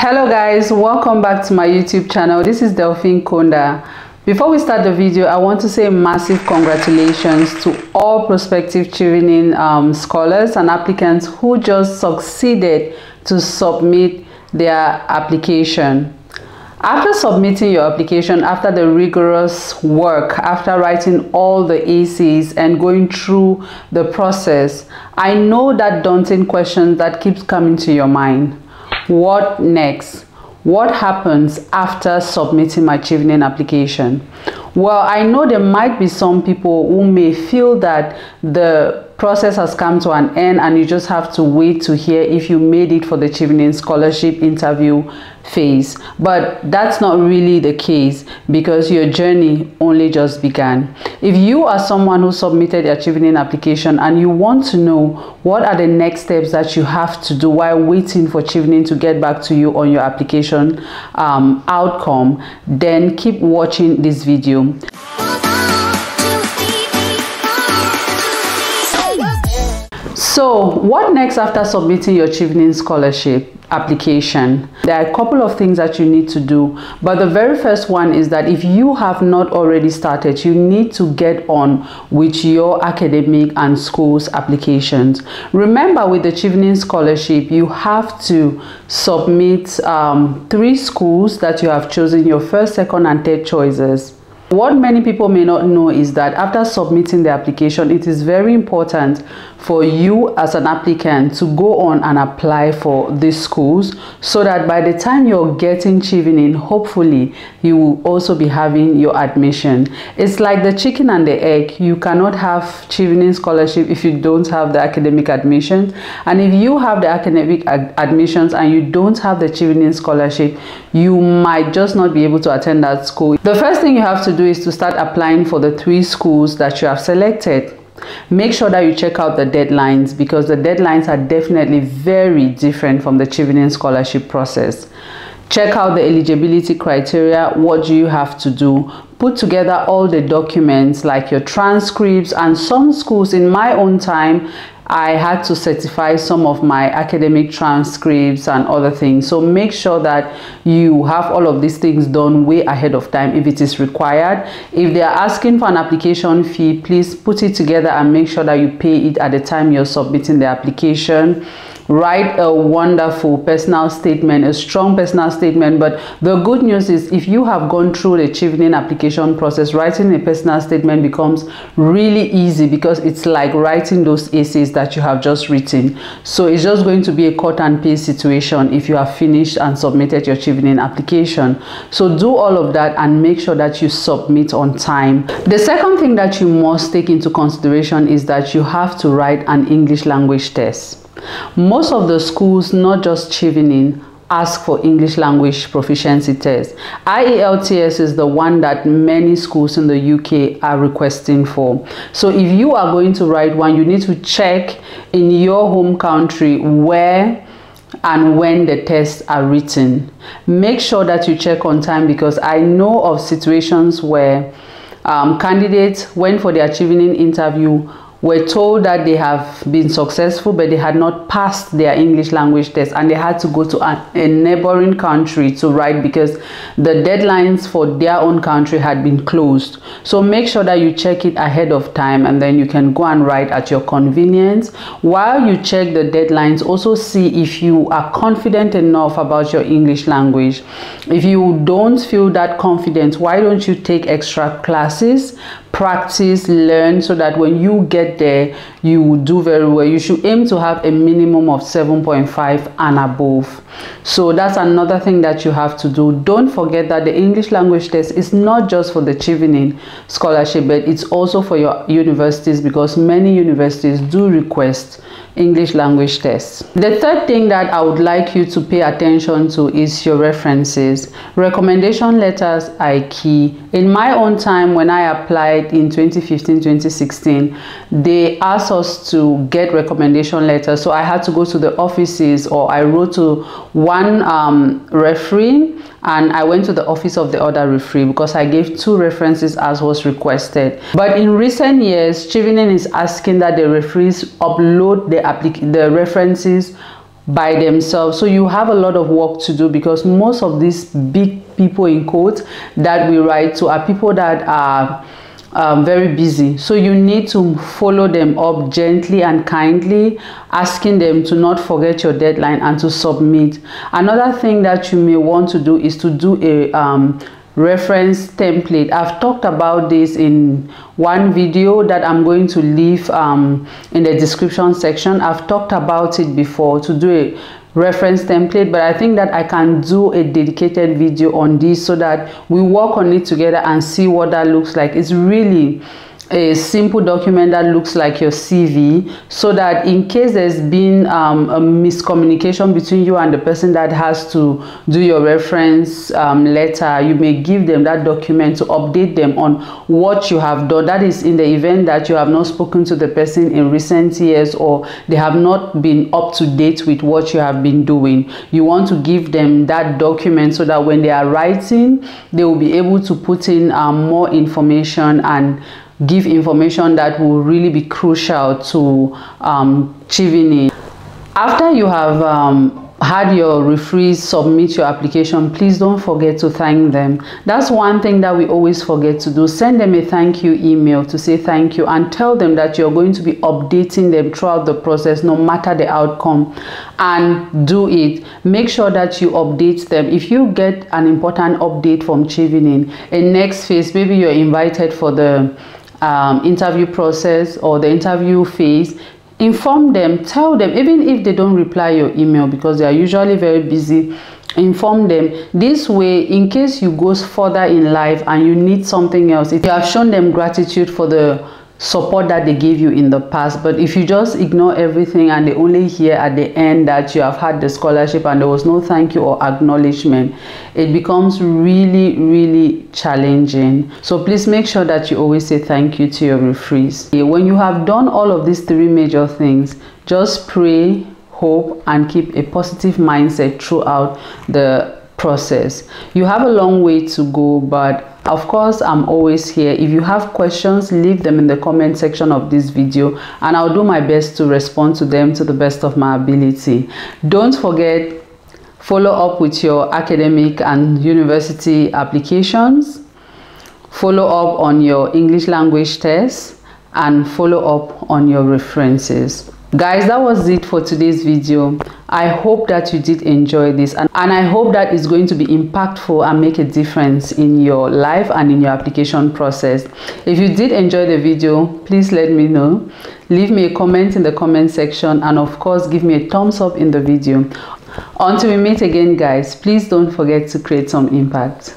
Hello guys, welcome back to my YouTube channel. This is Delphine Konda. Before we start the video, I want to say massive congratulations to all prospective Chevening scholars and applicants who just succeeded to submit their application. After submitting your application, after the rigorous work, after writing all the essays and going through the process, I know that daunting question that keeps coming to your mind. What next? What happens after submitting my Chevening application? Well, I know there might be some people who may feel that the process has come to an end and you just have to wait to hear if you made it for the Chevening scholarship interview phase. But that's not really the case because your journey only just began. If you are someone who submitted your Chevening application and you want to know what are the next steps that you have to do while waiting for Chevening to get back to you on your application outcome, then keep watching this video. So what next after submitting your Chevening scholarship application? There are a couple of things that you need to do, but the very first one is that if you have not already started, you need to get on with your academic and schools applications. Remember, with the Chevening scholarship, you have to submit 3 schools that you have chosen, your first, second and third choices. What many people may not know is that after submitting the application, it is very important for you as an applicant to go on and apply for these schools so that by the time you're getting Chevening, hopefully you will also be having your admission. It's like the chicken and the egg. You cannot have Chevening scholarship if you don't have the academic admissions, and if you have the academic admissions and you don't have the Chevening scholarship, you might just not be able to attend that school. The first thing you have to do is to start applying for the 3 schools that you have selected. Make sure that you check out the deadlines because the deadlines are definitely very different from the Chevening scholarship process. Check out the eligibility criteria. What do you have to do? Put together all the documents like your transcripts, and some schools, in my own time, I had to certify some of my academic transcripts and other things. So make sure that you have all of these things done way ahead of time if it is required. If they are asking for an application fee, please put it together and make sure that you pay it at the time you're submitting the application. Write a wonderful personal statement, a strong personal statement. But the good news is if you have gone through the Chevening application process, writing a personal statement becomes really easy because it's like writing those essays that you have just written. So it's just going to be a cut and paste situation if you have finished and submitted your Chevening application. So do all of that and make sure that you submit on time. The second thing that you must take into consideration is that you have to write an English language test. Most of the schools, not just Chevening, ask for English language proficiency test. IELTS is the one that many schools in the UK are requesting for. So if you are going to write one, you need to check in your home country where and when the tests are written. Make sure that you check on time because I know of situations where candidates went for their Chevening interview, were told that they have been successful but they had not passed their English language test and they had to go to a neighboring country to write because the deadlines for their own country had been closed. So make sure that you check it ahead of time and then you can go and write at your convenience. While you check the deadlines, also see if you are confident enough about your English language. If you don't feel that confident, why don't you take extra classes, practice, learn, so that when you get there you will do very well. You should aim to have a minimum of 7.5 and above. So that's another thing that you have to do. Don't forget that the English language test is not just for the Chevening scholarship, but it's also for your universities because many universities do request English language tests. The third thing that I would like you to pay attention to is your references. Recommendation letters are key. In my own time, when I applied in 2015-2016, they asked us to get recommendation letters. So I had to go to the offices, or I wrote to one referee and I went to the office of the other referee because I gave 2 references as was requested. But in recent years, Chevening is asking that the referees upload the references by themselves. So you have a lot of work to do, because most of these big people in quotes that we write to are people that are very busy. So you need to follow them up gently and kindly, asking them to not forget your deadline and to submit. Another thing that you may want to do is to do a reference template. I've talked about this in one video that I'm going to leave in the description section. I've talked about it before, to do a reference template, but I think that I can do a dedicated video on this so that we work on it together and see what that looks like. It's really a simple document that looks like your CV, so that in case there's been a miscommunication between you and the person that has to do your reference letter, you may give them that document to update them on what you have done. That is in the event that you have not spoken to the person in recent years, or they have not been up to date with what you have been doing. You want to give them that document so that when they are writing, they will be able to put in more information and give information that will really be crucial to Chevening. After you have had your referees submit your application, please don't forget to thank them. That's one thing that we always forget to do. Send them a thank you email to say thank you, and tell them that you're going to be updating them throughout the process, no matter the outcome, and do it. Make sure that you update them. If you get an important update from Chevening, a next phase, maybe you're invited for the interview process or the interview phase, inform them, tell them, even if they don't reply your email because they are usually very busy, inform them. This way, in case you go further in life and you need something else, if you have shown them gratitude for the support that they gave you in the past. But if you just ignore everything and they only hear at the end that you have had the scholarship and there was no thank you or acknowledgement, it becomes really challenging. So please make sure that you always say thank you to your referees. When you have done all of these three major things, just pray, hope, and keep a positive mindset throughout the process. You have a long way to go, but of course I'm always here. If you have questions, leave them in the comment section of this video and I'll do my best to respond to them to the best of my ability. Don't forget, follow up with your academic and university applications, follow up on your English language tests, and follow up on your references. Guys, that was it for today's video. I hope that you did enjoy this, and I hope that it's going to be impactful and make a difference in your life and in your application process. If you did enjoy the video, please let me know. Leave me a comment in the comment section, and of course give me a thumbs up in the video. Until we meet again, guys, please don't forget to create some impact.